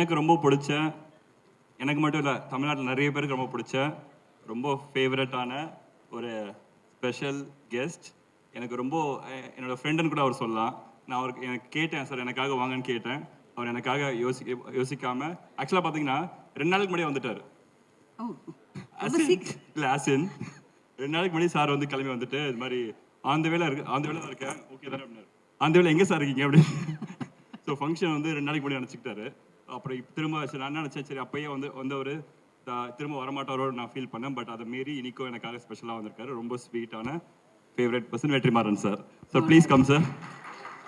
எனக்கு ரொம்ப பிடிச்ச, எனக்கு மட்டும் இல்லை, தமிழ்நாட்டில் நிறைய பேருக்கு ரொம்ப பிடிச்ச, ரொம்ப ஃபேவரட்டான ஒரு ஸ்பெஷல் கெஸ்ட். எனக்கு ரொம்ப என்னோடய ஃப்ரெண்டுன்னு கூட அவர் சொல்லலாம். நான் அவருக்கு எனக்கு கேட்டேன், சார் எனக்காக வாங்கன்னு கேட்டேன். அவர் எனக்காக யோசிக்காமல் ஆக்சுவலாக பார்த்தீங்கன்னா 2 நாளுக்கு முன்னாடியே வந்துட்டார். இல்லை ஆசின் 2 நாளைக்கு முன்னாடி சார் வந்து கிளம்பி வந்துட்டு இது மாதிரி அந்த வேலை தான் இருக்கேன், ஓகே தானே அப்படின்னாரு. அந்த வேலை எங்கே சார் இருக்கீங்க அப்படின்னு. ஸோ ஃபங்க்ஷன் வந்து 2 நாளைக்கு முன்னாடி நினச்சிக்கிட்டாரு. அப்புறம் திரும்ப சரி நான் நினச்சேன், சரி அப்பயே வந்தவர் திரும்ப வரமாட்டாரோ நான் ஃபீல் பண்ணேன். பட் அதை மீறி இன்னைக்கும் எனக்காக ஸ்பெஷலாக வந்திருக்காரு. ரொம்ப ஸ்வீட்டான favourite person Vetrimaaran sir. So please come sir.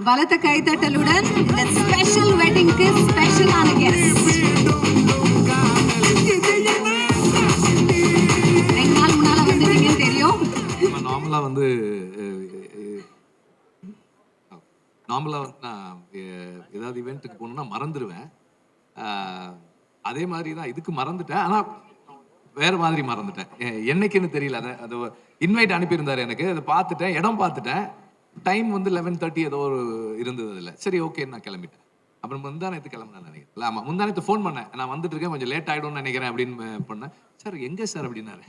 பலத்த கைத்தட்டலுடன் இந்த ஸ்பெஷல் வெட்டிங்க்கு ஸ்பெஷலான கெஸ்ட். 2 நாள் முன்னால வந்துட்டீங்கன்னு தெரியும். நார்மலாக வந்து நான் ஏதாவது இவெண்ட்டுக்கு போகணுன்னா மறந்துடுவேன். அதே மாதிரி தான் இதுக்கு மறந்துட்டேன். ஆனால் வேறு மாதிரி மறந்துட்டேன். என்னைக்குன்னு தெரியல. அது இன்வைட் அனுப்பியிருந்தார் எனக்கு. அதை பார்த்துட்டேன், இடம் பார்த்துட்டேன். டைம் வந்து 11:30 ஏதோ ஒரு இருந்தது அதில். சரி ஓகேன்னு நான் கிளம்பிட்டேன். அப்புறம் முந்தானத்து கிளம்புனேன் நினைக்கிறேன். இல்லை ஆமாம், முந்தானத்து ஃபோன் பண்ணேன். நான் வந்துட்டு இருக்கேன், கொஞ்சம் லேட் ஆகிடும்னு நினைக்கிறேன் அப்படின்னு பண்ணேன். சார் எங்கே சார் அப்படின்னாரு.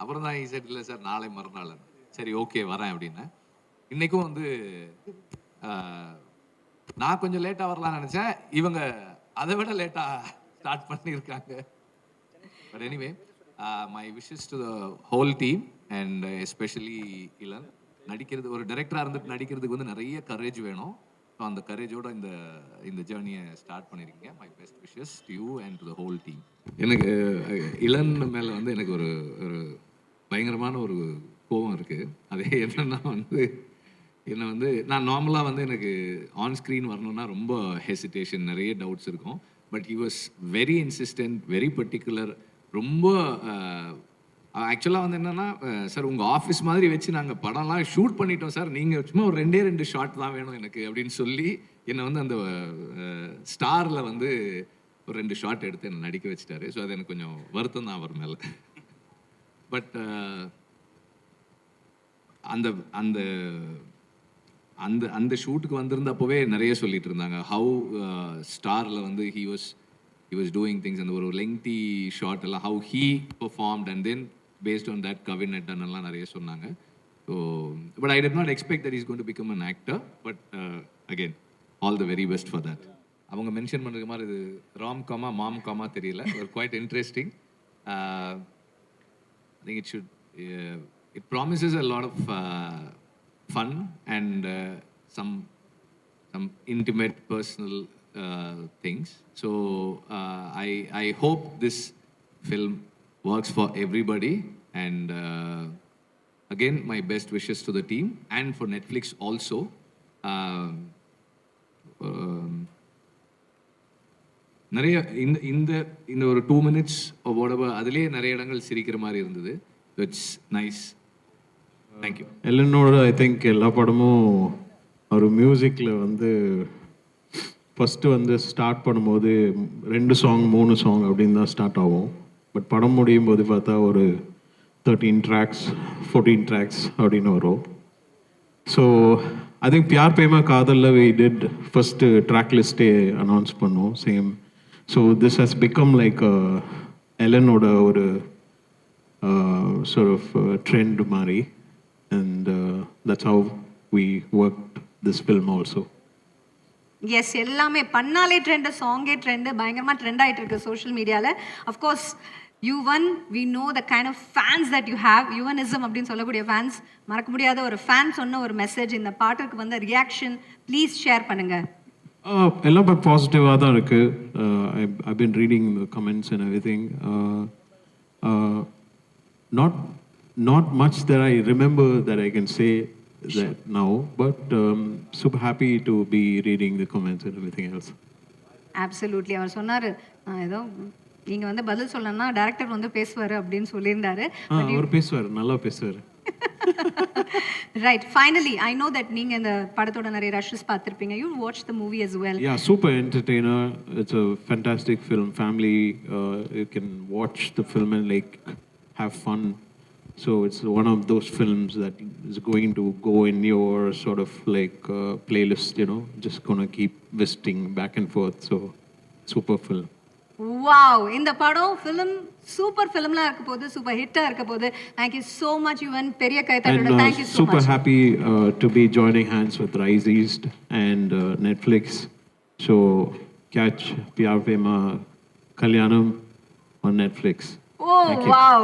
அப்புறம் தான் சார் இல்லை சார் நாளை மறுநாள். சரி ஓகே வரேன் அப்படின்னேன். இன்றைக்கும் வந்து நான் கொஞ்சம் லேட்டாக வரலாம்னு நினச்சேன். இவங்க அதை விட லேட்டாக ஸ்டார்ட் பண்ணியிருக்காங்க. But anyway my wishes to the whole team and especially Ilan. நடிக்கிறது ஒரு டைரக்டராக இருந்துட்டு நடிக்கிறதுக்கு வந்து நிறைய கரேஜ் வேணும். ஸோ அந்த கரேஜோட இந்த ஜேர்னியை ஸ்டார்ட் பண்ணியிருக்கீங்க. My best wishes to you and to the whole team. எனக்கு இளன் மேலே வந்து எனக்கு ஒரு பயங்கரமான ஒரு கோபம் இருக்குது. அதே என்னன்னா வந்து நான் நார்மலாக வந்து எனக்கு ஆன் ஸ்க்ரீன் வரணுன்னா ரொம்ப ஹெசிடேஷன், நிறைய டவுட்ஸ் இருக்கும். But he was very insistent, very particular. ரொம்ப ஆக்சுவலாக வந்து என்னென்னா, சார் உங்கள் ஆஃபீஸ் மாதிரி வச்சு நாங்கள் படம்லாம் ஷூட் பண்ணிட்டோம் சார், நீங்கள் சும்மா ஒரு 2 ஷாட் தான் வேணும் எனக்கு அப்படின்னு சொல்லி என்னை வந்து அந்த ஸ்டாரில் வந்து ஒரு 2 ஷாட் எடுத்து என்னை நடிக்க வச்சுட்டாரு. ஸோ அது எனக்கு கொஞ்சம் வருத்தம் தான் அவர் மேலே. பட் அந்த அந்த அந்த அந்த ஷூட்டுக்கு வந்திருந்தப்போவே நிறைய சொல்லிட்டு இருந்தாங்க. ஹவு ஸ்டாரில் வந்து ஹி வாஸ் டூயிங் திங்ஸ். அந்த ஒரு லெங்தி ஷார்ட் எல்லாம் how he performed and then based on that Kavin நெட்டன் எல்லாம் நிறைய சொன்னாங்க. So but I did not expect that is going to become an actor. But again all the very best for that. அவங்க mention பண்ணுற மாதிரி இது ராம் காமா மாம் காமா தெரியல, ஒரு quite interesting. I think it promises a lot of fun and some intimate personal things. So I hope this film works for everybody, and again my best wishes to the team and for Netflix also. நிறைய இந்த ஒரு 2 minutes or whatever அதுலேயே நிறைய இடங்கள் சிரிக்கிற மாதிரி இருந்தது. It's nice. Thank you. எல்லனோட ஐ திங்க் எல்லா படமும் ஒரு மியூசிக்கில் வந்து ஃபஸ்ட்டு வந்து ஸ்டார்ட் பண்ணும்போது 2 சாங் 3 சாங் அப்படின்னு தான் ஸ்டார்ட் ஆகும். பட் படம் முடியும் போது பார்த்தா ஒரு 13 tracks 14 tracks அப்படின்னு வரும். So I think Pyaar Prema காதலில் வி டிட் ஃபஸ்ட்டு ட்ராக் லிஸ்ட்டே அனௌன்ஸ் பண்ணோம் same. So this has become like எலனோட ஒரு sort of trend மாதிரி. And that's how we worked this film also. Yes, எல்லாமே பண்ணாலே ட்ரெண்டு, சாங்கே ட்ரெண்டு, பயங்கரமாக ட்ரெண்ட் ஆகிட்டு இருக்கு சோஷியல் மீடியாவில். Of course Yuvan, we know the kind of fans that you have. யுவனிசம் அப்படின்னு சொல்லக்கூடிய ஃபேன்ஸ், மறக்க முடியாத ஒரு ஃபேன் சொன்ன ஒரு மெசேஜ், இந்த பாட்டுக்கு வந்து ரியாக்ஷன் ப்ளீஸ் ஷேர் பண்ணுங்கள். எல்லாம் பாசிட்டிவாக தான் இருக்குது. I been reading the comments and everything. Not much that I remember that I can say that now, but super happy to be reading the comments and everything else. Absolutely. அவர் சொன்னார், ஏதோ நீங்கள் வந்து பதில் சொல்லணும்னா டேரக்டர் வந்து பேசுவார் அப்படின்னு சொல்லியிருந்தாரு. அவர் பேசுவார், நல்லா பேசுவார். Right. Finally, I know that நீங்க இந்த படத்தோட நிறைய ரஷஸ் பார்த்திருப்பீங்க. You watch the movie as well. Yeah, super entertainer. It's a fantastic film. Family, you can watch the film and like have fun. So it's one of those films that is going to go in your sort of like playlist, you know, just gonna keep visiting back and forth. So super film. Wow, இந்த படம் film super ஃபிலிம்லாம் இருக்க போகுது, super ஹிட்டா இருக்க போகுது. Thank you so much Yuvan, பெரிய கைத்தட்டோட And thank you so super much. happy to be joining hands with Rise East and Netflix. So catch Pyar Prema Kalyanam on Netflix. Oh Thank you. wow.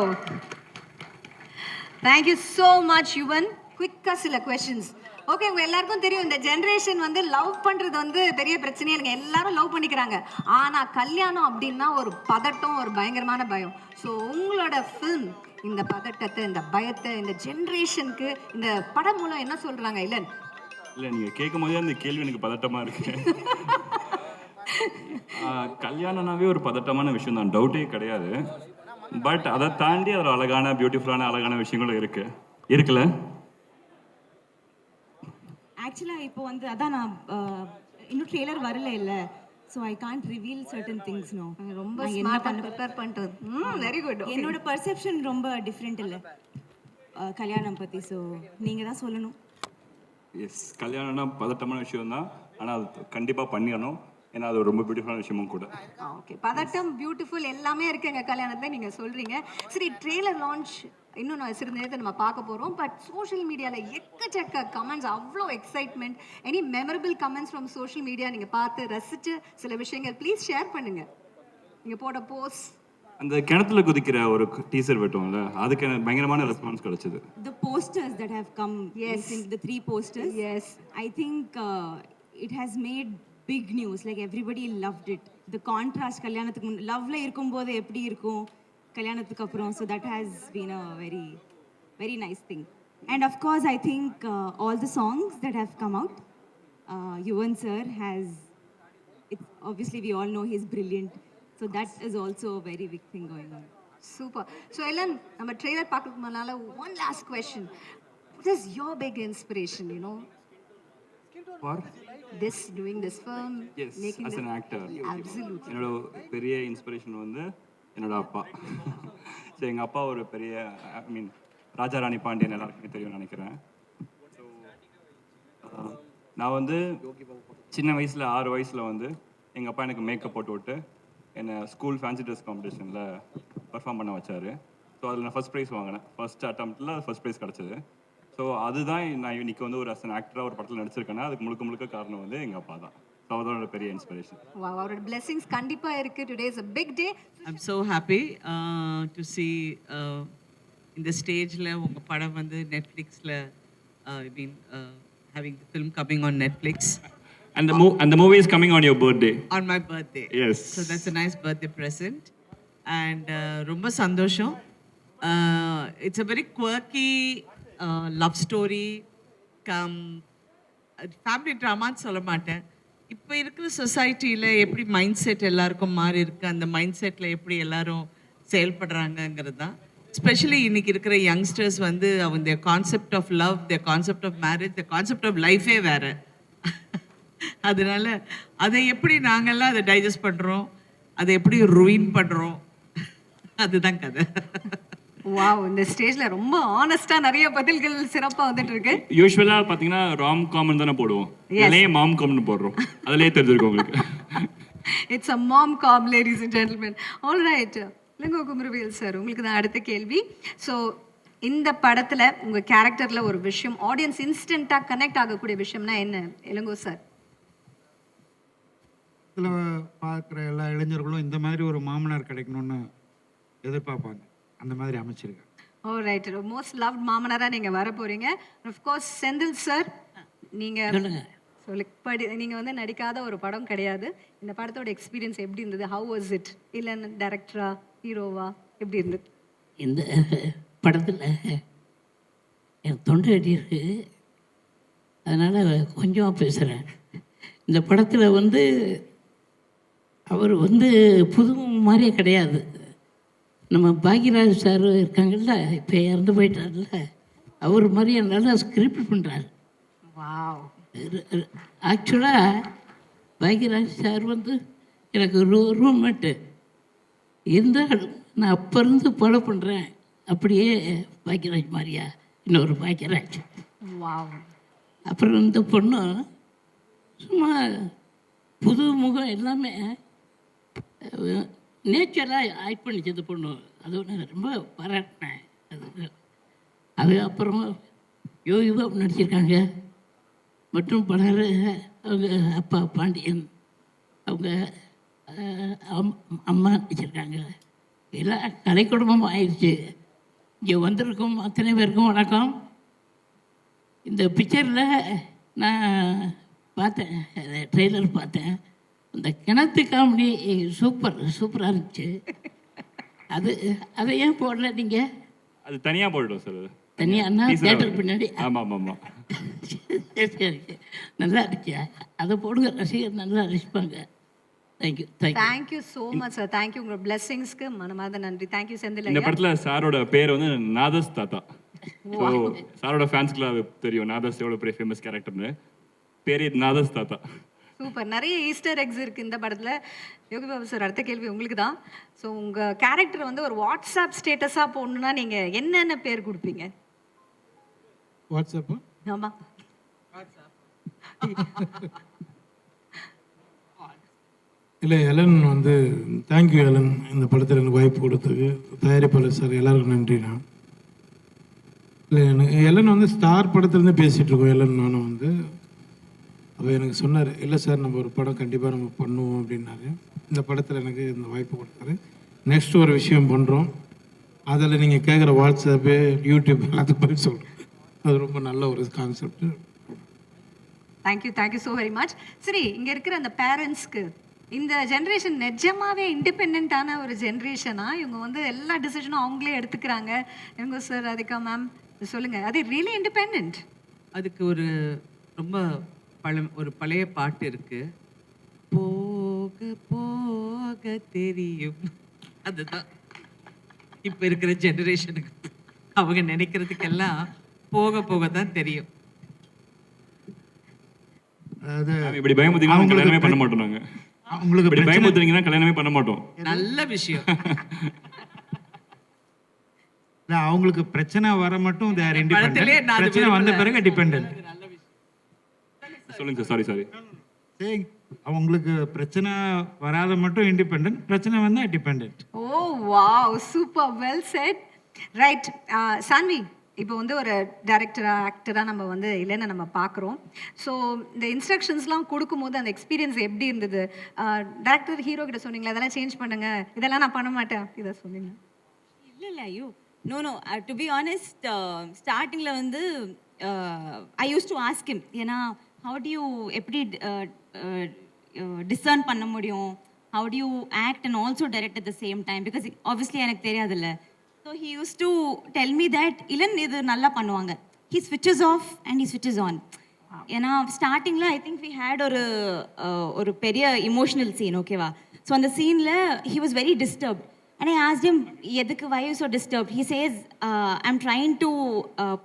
Thank you so much Yuvan. குயிக்கா சில questions. Okay, உங்க எல்லாருக்கும் தெரியும் இந்த generation வந்து love பண்றது வந்து பெரிய பிரச்சனையே இல்லைங்க, எல்லாரும் லவ் பண்ணிக்கிறாங்க. ஆனா கல்யாணம் அப்படின்னா ஒரு பதட்டம், ஒரு பயங்கரமான பயம். ஸோ உங்களோட ஃபில்ம் இந்த பதட்டத்தை, இந்த பயத்தை இந்த ஜெனரேஷனுக்கு இந்த படம் மூலம் என்ன சொல்றாங்க? இல்ல இல்லை நீங்கள் கேட்கும் போதே அந்த கேள்வி எனக்கு பதட்டமாக இருக்கு. கல்யாணம்னாவே ஒரு பதட்டமான விஷயம் தான், டவுட்டே கிடையாது. பட் அதை தாண்டி ஒரு அழகான பியூட்டிஃபுல்லான அழகான விஷயங்களும் இருக்குல்ல. ஆக்சுவலாக இப்போ வந்து அதான் நான் இன்னும் ட்ரெய்லர் வரல இல்லை, so I can't reveal certain things. No, ரொம்ப ஸ்மார்ட்டா ப்ரிப்பேர் பண்ணிட்டது. Very good. என்னோட பர்செப்ஷன் ரொம்ப டிஃப்ரெண்ட் இல்லை கல்யாணம் பற்றி. ஸோ நீங்கள் தான் சொல்லணும். எஸ், கல்யாணம்னா பதட்டமான விஷயம் தான், ஆனால் அது கண்டிப்பாக பண்ணிடணும். ஏன்னா அது ரொம்ப பியூட்டிஃபுல்லான விஷயமும் கூட. ஓகே, பதட்டம் பியூட்டிஃபுல் எல்லாமே இருக்கு எங்க கல்யாணத்துல நீங்க சொல்றீங்க. சரி, ட்ரெய்லர் லான்ச் இன்னும் நான் சிறிது நேரத்தை நம்ம பார்க்க போறோம். பட் சோஷியல் மீடியால எக்கச்சக்க கமெண்ட்ஸ், அவ்வளோ excitement. Any memorable comments from social media நீங்க பார்த்து ரசிச்ச சில விஷயங்கள் ப்ளீஸ் ஷேர் பண்ணுங்க. நீங்க போட்ட போஸ்ட், அந்த கிணத்துல குதிக்கிற ஒரு டீசர் வெட்டோம்ல, அதுக்கு எனக்கு பயங்கரமான ரெஸ்பான்ஸ் கிடைச்சது. The posters that have come, Yes. the 3 posters, yes, I think it has made big news. Like everybody loved it. The contrast கல்யாணத்துக்கு லவ்ல இருக்கும்போது எப்படி இருக்கும் கல்யாணத்துக்கு அப்புறம், so that has been a very very nice thing. And of course I think all the songs that have come out, Yuvan sir has, it's obviously we all know he's brilliant, so that is also a very big thing going on. Super. So எல்லாம் நம்ம trailer பார்க்கறதுக்கு முன்னால one last question. What is your big inspiration, you know? For Doing this film, yes, making as an actor. Absolutely. என்னோட பெரிய inspiration வந்து என்னோட அப்பா. So எங்கள் அப்பா ஒரு பெரிய, ஐ மீன் ராஜாராணி பாண்டியன் எல்லாருக்குமே தெரியும்னு நினைக்கிறேன். ஸோ நான் வந்து சின்ன வயசில் 6 வயசில் வந்து எங்கள் அப்பா எனக்கு மேக்கப் போட்டு விட்டு என்னை ஸ்கூல் ஃபேன்சி ட்ரெஸ் காம்படிஷனில் பர்ஃபார்ம் பண்ண வச்சார். ஸோ அதில் நான் ஃபஸ்ட் ப்ரைஸ் வாங்கினேன். ஃபஸ்ட் அட்டம்ப்டில் ஃபஸ்ட் ப்ரைஸ் கிடச்சிது. ஸோ அதுதான் நான் இன்னைக்கு வந்து ஒரு அஸ் அன் ஆக்டராக ஒரு படத்தில் நடிச்சிருக்கேன்னா அதுக்கு முழுக்க காரணம் வந்து எங்கள் அப்பா தான். ஸோ அவரோட பெரிய இன்ஸ்பிரேஷன். Wow, அவரோட blessings கண்டிப்பா இருக்கு. Today is a big day. I'm so happy to see in the stage la unga padam vandu Netflix la been having the film coming on Netflix And the movie is coming on your birthday. on my birthday. Yes. So that's a nice birthday present and romba sandosham. It's a very quirky love story come family drama ன்னு சொல்ல மாட்டேன். இப்போ இருக்கிற சொசைட்டியில் எப்படி mind set எல்லாருக்கும் மாறி இருக்கு, அந்த மைண்ட் செட்டில் எப்படி எல்லாரும் செயல்படுறாங்கங்கிறது தான். ஸ்பெஷலி இன்னைக்கு இருக்கிற யங்ஸ்டர்ஸ் வந்து அவங்க concept of love, concept of marriage, concept of லைஃபே வேற. அதனால அதை எப்படி நாங்கள்லாம் அதை டைஜஸ்ட் பண்ணுறோம், அதை எப்படி ருயின் பண்ணுறோம், அதுதான் கதை. வாவ், இந்த ஸ்டேஜ்ல ரொம்ப ஆனஸ்டா நிறைய பதில்கள் சிறப்பா வந்துட்டு இருக்கு. யூஸ்வலா பாத்தீங்கன்னா ராம் காமன் தானே போடுவோம், இதுலயே மாம் காமன் போடுறோம். அதுலயே தெரிஞ்சிருக்கும் உங்களுக்கு. It's a mom com, ladies and gentlemen. All right, Ilango Kumaravel sir, உங்களுக்கு தான் அடுத்த கேள்வி. ஸோ இந்த படத்துல உங்க கேரக்டர்ல ஒரு விஷயம் ஆடியன்ஸ் இன்ஸ்டன்ட்டா கனெக்ட் ஆகக்கூடிய விஷயம்னா என்ன இளங்கோ சார்? இதில் பார்க்குற எல்லா இளைஞர்களும் இந்த மாதிரி ஒரு மாமனார் கிடைக்கணும்னு எதிர்பார்ப்பாங்க. அந்த மாதிரி அமைச்சிருக்கேன். ஓ ரைட், மோஸ்ட் லவ்ட் மாமனாரா நீங்க வர போறீங்க. ஆஃப் கோர்ஸ் செந்தில் சார், நீங்க நீங்க வந்து நடிக்காத ஒரு படம் கிடையாது. இந்த படத்தோட எக்ஸ்பீரியன்ஸ் எப்படி இருந்தது? How was it? இல்ல டைரக்டரா ஹீரோவா எப்படி இருந்தது? இந்த படத்தில் என் தொண்டை அடி இருக்கு, அதனால் கொஞ்சமாக பேசுகிறேன். இந்த படத்தில் வந்து அவர் வந்து புது மாதிரியே கிடையாது. நம்ம பாக்யராஜ் சார் இருக்காங்கல்ல, இப்போ இறந்து போயிட்டார்ல, அவர் மாதிரியே நல்லா ஸ்கிரிப்ட் பண்ணுறாரு. வாவ். ஆக்சுவலாக பாக்யராஜ் சார் வந்து எனக்கு ரூம்மேட்டு இருந்தாலும் நான் அப்போ இருந்து ஃபாலோ பண்ணுறேன். அப்படியே பாக்யராஜ் மாதிரியா இன்னொரு பாக்யராஜ். வாவ். அப்புறம் இந்த பொண்ணு சும்மா புது முகம் எல்லாமே நேச்சராக ஆக்ட் பண்ணிச்சு அந்த பொண்ணு. அது ஒன்று ரொம்ப பாராட்டினேன். அது அப்புறம் யோகிபாபு நடிச்சிருக்காங்க மற்றும் பலர். அவங்க அப்பா பாண்டியன், அவங்க அம்மா நடிச்சிருக்காங்க. எல்லாம் கலை குடும்பம் ஆயிடுச்சு. இங்கே வந்திருக்கும் அத்தனை பேருக்கும் வணக்கம். இந்த பிக்சரில் நான் பார்த்தேன், ட்ரெய்லர் பார்த்தேன். அந்த கிணத்து காமெடி சூப்பராக இருந்துச்சு. அதை ஏன் போடல நீங்கள்? அது தனியாக போட்டுட்டோம் சார். தனியானா தேட்டர் பின்னாடி? ஆமாம். சரி, நல்லா இருந்துச்சு. அதை போடுங்க, ரசிகர் நல்லா ரசிப்பாங்க. Thank you. Thank you so much sir. Thank you. உங்களோட பிளெஸிங்ஸ்க்கு மனமார்ந்த நன்றி. தேங்க்யூ செந்தில் இந்த ஐயா. படத்தில் சாரோட பேர் வந்து நாதஸ் தாத்தா. ஸோ சாரோட ஃபேன்ஸ்க்குலாம் தெரியும் நாதஸ் எவ்வளோ பெரிய ஃபேமஸ் கேரக்டர்னு. பேர் நாதஸ் தாத்தா. சூப்பர். நிறைய ஈஸ்டர் எக்ஸ் இருக்கு இந்த படத்துல. யோகி பாபு சார், அடுத்த கேள்வி உங்களுக்கு தான். ஸோ உங்க கேரக்டர் வந்து ஒரு வாட்ஸ்அப் ஸ்டேட்டஸா போடணும்னா நீங்க என்னென்ன பேர் கொடுப்பீங்க? வாட்ஸ்அப்பு ஆமா. இல்லை, எலன் வந்து தேங்க்யூ எலன், இந்த படத்தில் எனக்கு வாய்ப்பு கொடுத்தது. தயாரிப்பாளர் சார் எல்லாருக்கும் நன்றிண்ணா. இல்லை, எனக்கு எலன் வந்து ஸ்டார் படத்துலேருந்து பேசிகிட்டு இருக்கோம். எலன் நானும் வந்து அவர் எனக்கு சொன்னார், இல்லை சார் நம்ம ஒரு படம் கண்டிப்பாக நம்ம பண்ணுவோம் அப்படின்னாரு. இந்த படத்தில் எனக்கு இந்த வாய்ப்பு கொடுத்தாரு. நெக்ஸ்ட் ஒரு விஷயம் பண்ணுறோம், அதில் நீங்கள் கேட்குற வாட்ஸ்அப்பு, யூடியூப் எல்லாத்துக்கும் போய் சொல்கிறோம். அது ரொம்ப நல்ல ஒரு concept. Thank you so very much. சரி, இங்க இருக்கிற அந்த பேரண்ட்ஸ்க்கு இந்த ஜென்ரேஷன் நிஜமாவே இண்டிபெண்டான ஒரு ஜென்ரேஷனா? இவங்க வந்து எல்லா டிசிஷனும் அவங்களே எடுத்துக்கிறாங்க. இவங்க சார், அதிகா மேம் சொல்லுங்க, அது ரியலி இண்டிபெண்ட்? அதுக்கு ஒரு ரொம்ப ஒரு பழைய பாட்டு இருக்கு, போக போக தெரியும். அதுதான் இப்ப இருக்கிற ஜெனரேஷனுக்கு. அவங்க நினைக்கிறதுக்கெல்லாம் போக போக தான் தெரியும். அதாவது இப்படி பயமுறுத்தீங்கன்னா கல்யாணமே பண்ண மாட்டோம். நாங்கள் அவங்களுக்கு இப்படி பயமுறுத்துறீங்கன்னா கல்யாணமே பண்ண மாட்டோம். நல்ல விஷயம். இல்லை, அவங்களுக்கு பிரச்சனை வர மட்டும் they are independent. படத்திலே நான் அது பிரச்சனை வந்த விரும்பல. பிறகு டிபெண்டன்ட். சொல்லுங்க சார். சாரி. அவங்களுக்கு பிரச்சனை வராத மட்டும் இண்டிபெண்டன்ட், பிரச்சனை வந்தா டிபெண்டன்ட். ஓ wow, super, well set. Right, Saanvi, இப்போ வந்து ஒரு டைரக்டரா ஆக்டராக நம்ம வந்து இல்லைன்னு நம்ம பார்க்குறோம். ஸோ இந்த இன்ஸ்ட்ரக்ஷன்ஸ்லாம் கொடுக்கும்போது அந்த எக்ஸ்பீரியன்ஸ் எப்படி இருந்தது? டேரக்டர் ஹீரோ கிட்ட சொன்னீங்களா இதெல்லாம் சேஞ்ச் பண்ணுங்க, இதெல்லாம் நான் பண்ண மாட்டேன், இதை சொன்னீங்க? இல்லை ஐயோ, நோ டு பி ஆனஸ்ட், ஸ்டார்டிங்கில் வந்து ஐ யூஸ் டு ஆஸ்க் ஹிம், ஏன்னா ஹவு டு யூ எப்படி டிசர்ன் பண்ண முடியும், how to you act and also direct at the same time, because obviously எனக்கு தெரியாதுல்ல. So he use to tell me that இல்லன் இது நல்லா பண்ணுவாங்க, he ஸ்விட்சஸ் of and he ஸ்விட்சஸ் on. ஏன்னா ஸ்டார்டிங்கில் ஐ திங்க் வி ஹேட் ஒரு பெரிய இமோஷனல் சீன், ஓகேவா? ஸோ அந்த சீனில் he was very disturbed. And I asked him, "Yedukku why you so disturbed?" He says, "I'm trying to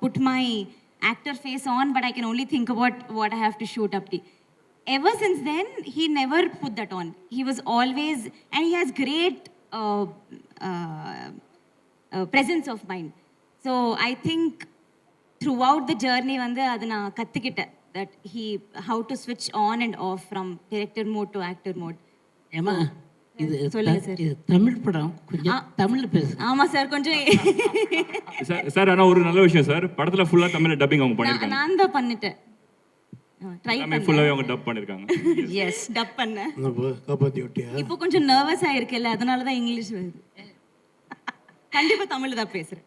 put my actor face on, but I can only think about what I have to shoot up to." Ever since then, he never put that on. He was always, and he has great presence of mind. So I think throughout the journey, vande adu na kattukitten that how to switch on and off from director mode to actor mode. ஏமா, இது சொல்லுங்க sir. இது தமிழ் படம், கொஞ்சம் தமிழ்ல பேசு. ஆமா sir, கொஞ்சம் சார் ஆனால் ஒரு நல்ல விஷயம் சார், படத்தில் ஃபுல்லாக தமிழ் டப்பிங் அவங்க பண்ணியிருக்காங்க. நான் தான் பண்ணிட்டேன், ட்ரை பண்ணேன், ஃபுல்லாகவே அவங்க டப் பண்ணியிருக்காங்க. எஸ், டப் பண்ணேன். காப்பாற்றி விட்டியா? இப்போ கொஞ்சம் நர்வஸ் ஆயிருக்கேல்ல, அதனால தான் இங்கிலீஷ் வருது. கண்டிப்பா தமிழ்ல தான் பேசுறேன்.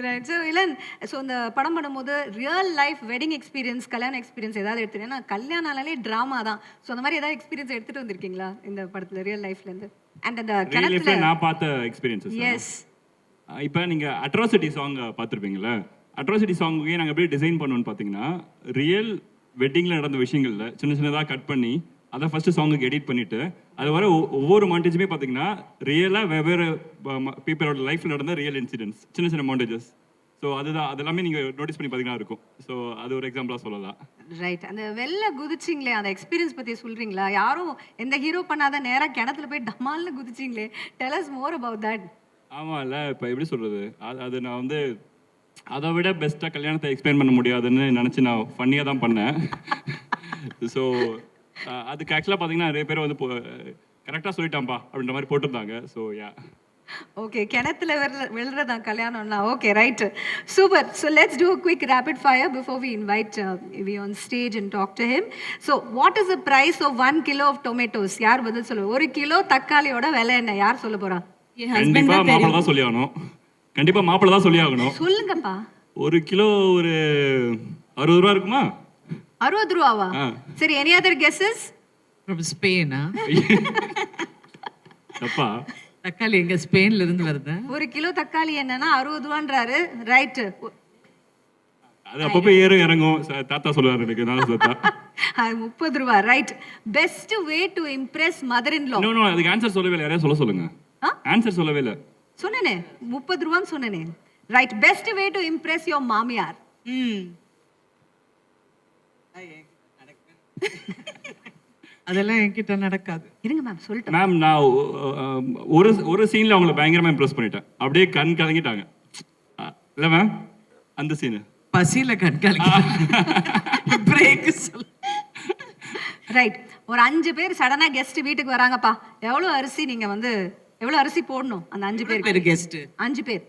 ரைட். ஸோ இளன், ஸோ இந்த படம் பண்ணும்போது ரியல் லைஃப் வெட்டிங் எக்ஸ்பீரியன்ஸ், கல்யாண எக்ஸ்பீரியன்ஸ் ஏதாவது எடுத்துட்டேன்னா, கல்யாணாலே ட்ராமா தான். ஸோ அந்த மாதிரி ஏதாவது எக்ஸ்பீரியன்ஸ் எடுத்துட்டு வந்திருக்கீங்களா இந்த படத்துல ரியல் லைஃப்லேருந்து? அண்ட் அந்த ரியல் லைஃப்ல கிணத்துல. நான் பார்த்த எக்ஸ்பீரியன்ஸஸ். எஸ். இப்போ நீங்கள் அட்ராசிட்டி சாங் பார்த்துருப்பீங்களா? அட்ராசிட்டி சாங்கே நாங்கள் எப்படி டிசைன் பண்ணோன்னு பார்த்தீங்கன்னா, ரியல் வெட்டிங்கில் நடந்த விஷயங்களில் சின்ன சின்னதாக கட் பண்ணி அதை ஃபஸ்ட்டு சாங்குக்கு எடிட் பண்ணிவிட்டு, அது வர ஒவ்வொரு மாண்டேஜுமே பார்த்தீங்கன்னா ரியலாக வெவ்வேறு பீப்புளோட லைஃப்பில் நடந்த ரியல் இன்சிடென்ட்ஸ், சின்ன சின்ன மாண்டேஜஸ். ஸோ அதுதான், அதெல்லாமே நீங்கள் நோட்டீஸ் பண்ணி பார்த்தீங்கன்னா இருக்கும். ஸோ அது ஒரு எக்ஸாம்பிளாக சொல்லலாம். ரைட். அந்த வெளில குதிச்சிங்களே, அந்த எக்ஸ்பீரியன்ஸ் பற்றி சொல்கிறீங்களா? யாரும் எந்த ஹீரோ பண்ணாத நேராக கிணத்துல போய் டமால்னு குதிச்சிங்களே, tell us more about that. ஆமாம், இல்லை இப்போ எப்படி சொல்கிறது, அது நான் வந்து அதை விட பெஸ்ட்டாக கல்யாணத்தை எக்ஸ்பிளைன் பண்ண முடியாதுன்னு நினச்சி நான் ஃபன்னியாக தான் பண்ணேன். ஸோ அதுக்கு ஆக்சுவலாக பார்த்தீங்கன்னா நிறைய பேர் வந்து கரெக்டாக சொல்லிட்டான்பா அப்படின்ற மாதிரி போட்டிருந்தாங்க. So yeah. ஓகே, கிணத்துல விழுறதான் கல்யாணம்னா. Okay, right, super. So let's do quick rapid fire before we invite we on stage and talk to him. So what is the price of 1 kilo of tomatoes? யார் பதில் சொல்லுவோம்? 1 kilo தக்காளியோட விலை என்ன? யார் சொல்ல போறா? கண்டிப்பா மாப்பிள்ளை தான் சொல்லி ஆகணும். கண்டிப்பா மாப்பிள்ளை தான் சொல்லி ஆகணும். சொல்லுங்கப்பா. 1 கிலோ ஒரு 60 ரூபா இருக்குமா? 60 ரூபாவா? சரி, any other guesses? From Spain, அப்பா தக்காளி எங்க ஸ்பெயின்ல இருந்து வருது. 1 கிலோ தக்காளி என்னன்னா 60 ரூபான்றாரு. ரைட். அது அப்பப்போ ஏறும் இறங்கும். தாத்தா சொல்லுவாரு எனக்கு, நான் தாத்தா. 30 ரூபா. Right. Best way to impress mother in law. No அதுக்கு ஆன்சர் சொல்லவே இல்லை. யாரையா சொல்லுங்க. ஆன்சர் சொல்லவே இல்லை. சொன்னேனே 30 ரூபான்னு சொன்னேனே. Right. Best way to Impress your மாமியார். அதெல்லாம் என்கிட்ட நடக்காது. இருங்க மேம், சொல்லிட்டேன். மேம், நான் ஒரு சீன்ல அவங்கள பயங்கரமா இம்ப்ரெஸ் பண்ணிட்டேன். அப்படியே கண் கலங்கிட்டாங்க. இல்ல மேம், அந்த சீனு பசியில கண் கலங்கி பிரேக் சொல்ல. ரைட். ஒரு 5 பேர் சடனா கெஸ்ட் வீட்டுக்கு வராங்கப்பா. எவ்வளவு அரிசி நீங்க வந்து எவ்வளவு அரிசி போடணும் அந்த 5 பேருக்கு? கெஸ்ட் 5 பேர்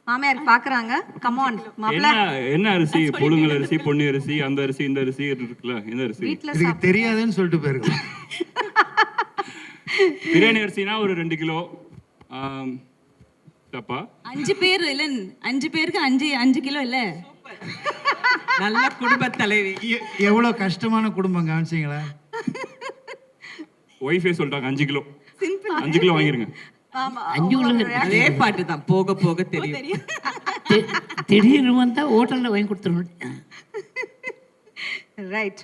மாமியார் பாக்குறாங்க. கம் ஆன் மாப்ள. என்ன அரிசி? புழுங்கல் அரிசி, பொன்னி அரிசி, அந்த அரிசி, இந்த அரிசி இருக்குல்ல. என்ன அரிசி? வீட்ல இதுக்கு தெரியாதுன்னு சொல்லிட்டு போயிருக்கு. பிரியாணி அரிசினா ஒரு 2 கிலோ. தப்பா? 5 பேர் இல்ல, 5 பேருக்கு 5 கிலோ இல்ல. நல்ல குடும்ப தலைவி. எவ்வளவு கஷ்டமான குடும்பம் கவனிச்சிங்களா? ஒய்ஃபே சொல்லிட்டாங்க 5 கிலோ. சிம்பிள். 5 கிலோ வாங்கிருங்க. ஆமா, 5 கிலோ அதே பாட்டு தான், போக போக தெரியும். திடீர்னு வந்தா ஹோட்டல்ல வாங்கி கொடுத்துருவோம். Right.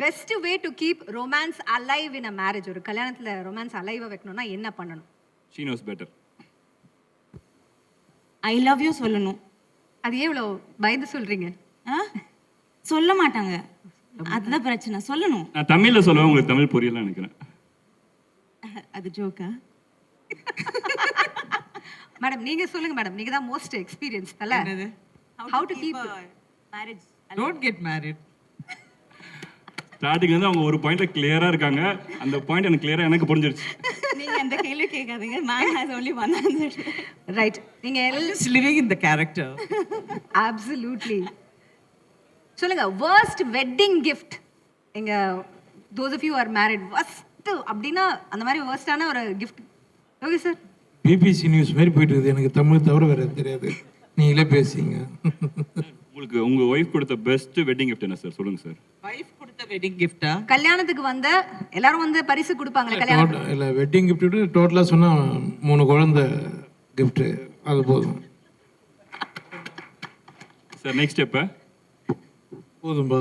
Best way to keep romance alive in a marriage. ஒரு கல்யாணத்துல ரொமான்ஸ் அலைவா வைக்கணும்னா என்ன பண்ணணும்? She knows better. I love you சொல்லணும். அது எவ்வளவு பயந்து சொல்றீங்க? சொல்ல மாட்டாங்க, அதுதான் பிரச்சனை. சொல்லணும். நான் தமிழ்ல சொல்லுவேன், உங்களுக்கு தமிழ் புரியல நினைக்கிறேன். அது ஜோக்கா? மேடம் நீங்க சொல்லுங்க மேடம், நீங்க தான் மோஸ்ட் எக்ஸ்பீரியன்ஸ் அல்ல. How to keep marriage. Don't get married. ஸ்டார்டிங்ல இருந்து அவங்க ஒரு பாயிண்ட்ல கிளியரா இருக்காங்க. அந்த பாயிண்ட் எனக்கு கிளியரா எனக்கு புரிஞ்சிருச்சு. நீங்க அந்த கேள்வி கேட்காதீங்க. man has only one answer. Right. நீங்க Just living in the character. absolutely. சொல்லுங்க, worst wedding gift. எங்க those of you who are married, worst அப்படினா அந்த மாதிரி worst-ஆன ஒரு gift. Okay sir. BBC news மாதிரி போயிட்டு இருக்குது. எனக்கு தமிழ் தவிர வேற தெரியாது. நீங்களே பேசிங்க. உங்களுக்கு உங்க ஒய்ஃப் கொடுத்த பெஸ்ட் வெட்டிங் கிஃப்ட் என்ன சார்? சொல்லுங்க சார். வைஃப் கொடுத்த வெட்டிங் கிஃப்டா? கல்யாணத்துக்கு வந்த எல்லாரும் வந்து பரிசு கொடுப்பாங்களே கல்யாணம். இல்ல வெட்டிங் கிஃப்ட் டோட்டலா சொன்னா 3 குழந்தை கிஃப்ட், அது போதும் சார். நெக்ஸ்ட் ஸ்டெப் போதும்பா.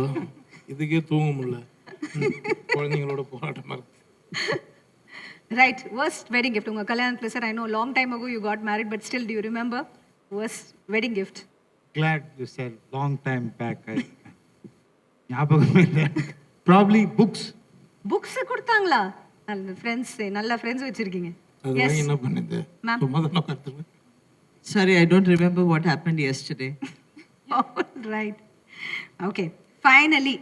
இதுக்கே தூங்க முடியல. குழந்தைங்களோட போராட்டமா இருக்கு. Right. Worst wedding gift. உங்க கல்யாணத்துல sir, I know long time ago you got married, but still do you remember worst wedding gift? Glad you said long time back. ஞாபகம் இல்லை. Probably books. Books கொடுத்தாங்களா? நல்ல ஃப்ரெண்ட்ஸ், நல்ல friends வச்சிருக்கீங்க. அது வாங்கி என்ன பண்ணுது? Ma'am. சும்மா தான் உட்கார்ந்துருக்கேன். Sorry, I don't remember what happened yesterday. All right. Okay. Finally,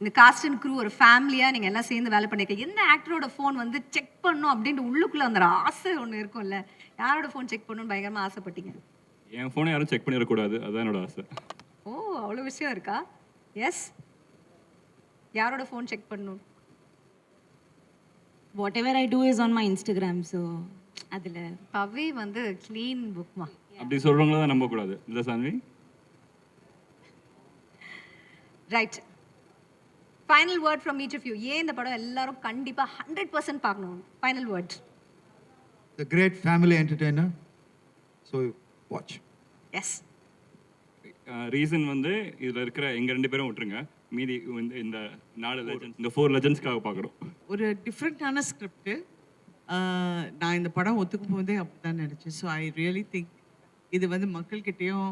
இந்த காஸ்ட் அண்ட் க்ரூ ஒரு ஃபேமிலியா நீங்க எல்லாம் சேர்ந்து வேலை பண்ணிருக்கீங்க. எந்த ஆக்டரோட ஃபோன் வந்து செக் பண்ணணும் அப்படின்ட்டு உள்ளுக்குள்ள அந்த ஆசை ஒன்று இருக்கும்ல? யாரோட ஃபோன் செக் பண்ணணும்னு பயங்கரமா ஆசைப்பட்டீங்க? என் ஃபோனை யாரும் செக் பண்ணிடக்கூடாது, அதுதான் என்னோட ஆசை. ஓ, அவ்வளோ விஷயம் இருக்கா? எஸ். யாரோட ஃபோன் செக் பண்ணணும்? Whatever I do is on my Instagram, so அதுல பவி வந்து க்ளீன் புக்மா. அப்படி சொல்றவங்கள தான் நம்பக்கூடாது. இல்லை Saanvi? Right. Final word from each of you. ஏன் இந்த படம் எல்லாரும் கண்டிப்பா 100% பார்க்கணும்? Final word. The great family entertainer. So watch. Yes. Reason வந்து இதுல இருக்கிற எங்க 2 பேரும் விட்டுருங்க. மீதி இந்த 4 லெஜண்ட்ஸ், இந்த 4 லெஜண்ட்ஸ்க்காக பார்க்குறோம். ஒரு டிஃப்ரெண்ட்டான ஸ்கிரிப்ட். நான் இந்த படம் ஒத்துக்கும் போதே அப்படிதான் நினைச்சேன். ஸோ ஐ ரியலி திங்க் இது வந்து மக்கள்கிட்டயும்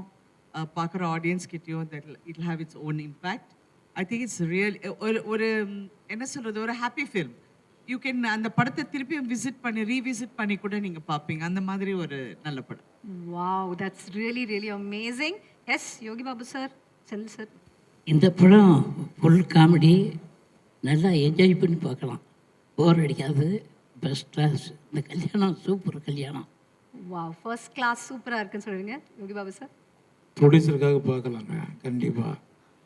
பார்க்குற ஆடியன்ஸ் கிட்டயும் that it have its own impact. I think it's real ஒரு என்ன சொல்றது, ஒரு ஹாப்பி ஃபில்ம். யூ கேன் அந்த படத்தை திருப்பியும் ரீவிசிட் பண்ணி கூட நீங்க பார்ப்பீங்க. அந்த மாதிரி ஒரு நல்ல படம். Wow, that's really really amazing. Yes, Yogi Babu sir, Senthil sir. இந்த படம் ஃபுல் காமெடி, நல்லா என்ஜாய் பண்ணி பார்க்கலாம். போர் அடிக்காது. Best class. இந்த கல்யாணம் சூப்பர் கல்யாணம். வாவ், ஃபர்ஸ்ட் கிளாஸ் சூப்பராக இருக்குன்னு சொல்லுவீங்க யோகி பாபு சார்? ப்ரொடியூசருக்காக பார்க்கலாங்க, கண்டிப்பாக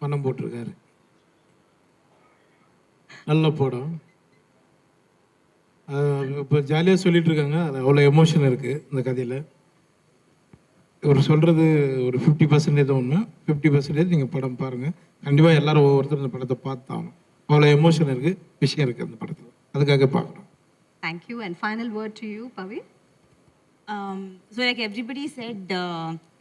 பணம் போட்டிருக்காரு. நல்ல படம். இப்போ ஜாலியாக சொல்லிட்டு இருக்காங்க, அது அவ்வளோ எமோஷன் இருக்குது இந்த கதையில். இவர் சொல்கிறது ஒரு 50% ஒன்று, 50% நீங்கள் படம் பாருங்கள். கண்டிப்பாக எல்லாரும் ஒவ்வொருத்தரும் இந்த படத்தை பார்த்தாகணும். அவ்வளோ எமோஷன் இருக்குது, விஷயம் இருக்குது அந்த படத்தில், அதுக்காக பார்க்கணும். Thank you. And final word to you Pavi. So like everybody set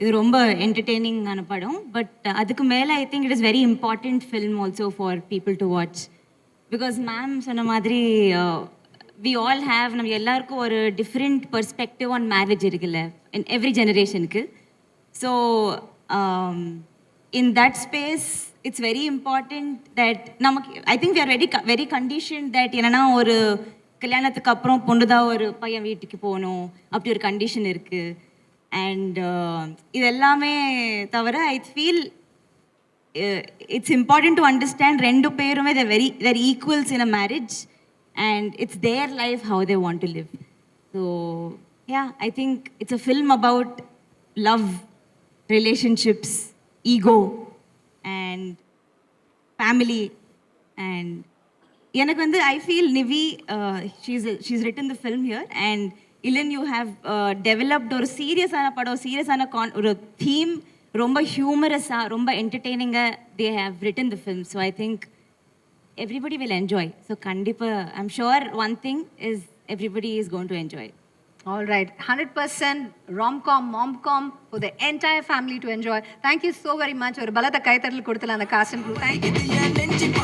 இது ரொம்ப என்டர்டெய்னிங்கான படம். பட் அதுக்கு மேலே I think it is very important film also for people to watch. Because ma'am சொன்ன மாதிரி வி ஆல் ஹேவ், நம்ம எல்லாருக்கும் ஒரு டிஃப்ரெண்ட் பெர்ஸ்பெக்டிவ் ஆன் மேரேஜ் இருக்குல்ல இன் எவ்ரி ஜெனரேஷனுக்கு. So in that space it's very important that நமக்கு I think we are very condition that என்னன்னா ஒரு கல்யாணத்துக்கு அப்புறம் பொண்ணு தான் ஒரு பையன் வீட்டுக்கு போகணும் அப்படி ஒரு கண்டிஷன் இருக்குது. அண்ட் இது எல்லாமே தவிர I feel it's important to understand rendu perume they're equals in a marriage and it's their life how they want to live. So yeah, I think it's a film about love, relationships, ego and family. And எனக்கு வந்து I feel Nivi she's written the film here and Ilan you have developed ஒரு சீரியஸான படம், சீரியஸான ஒரு theme, ரொம்ப ஹியூமரஸாக, ரொம்ப என்டர்டெய்னிங்காக they have written the film. So I think everybody will enjoy. So கண்டிப்பாக I'm sure one thing is everybody is going to enjoy. All right, 100% rom-com, mom-com for the entire family to enjoy. Thank you so very much. ஒரு பலத்த கைத்தட்டல் கொடுத்தல அந்த cast and crew. Thank you.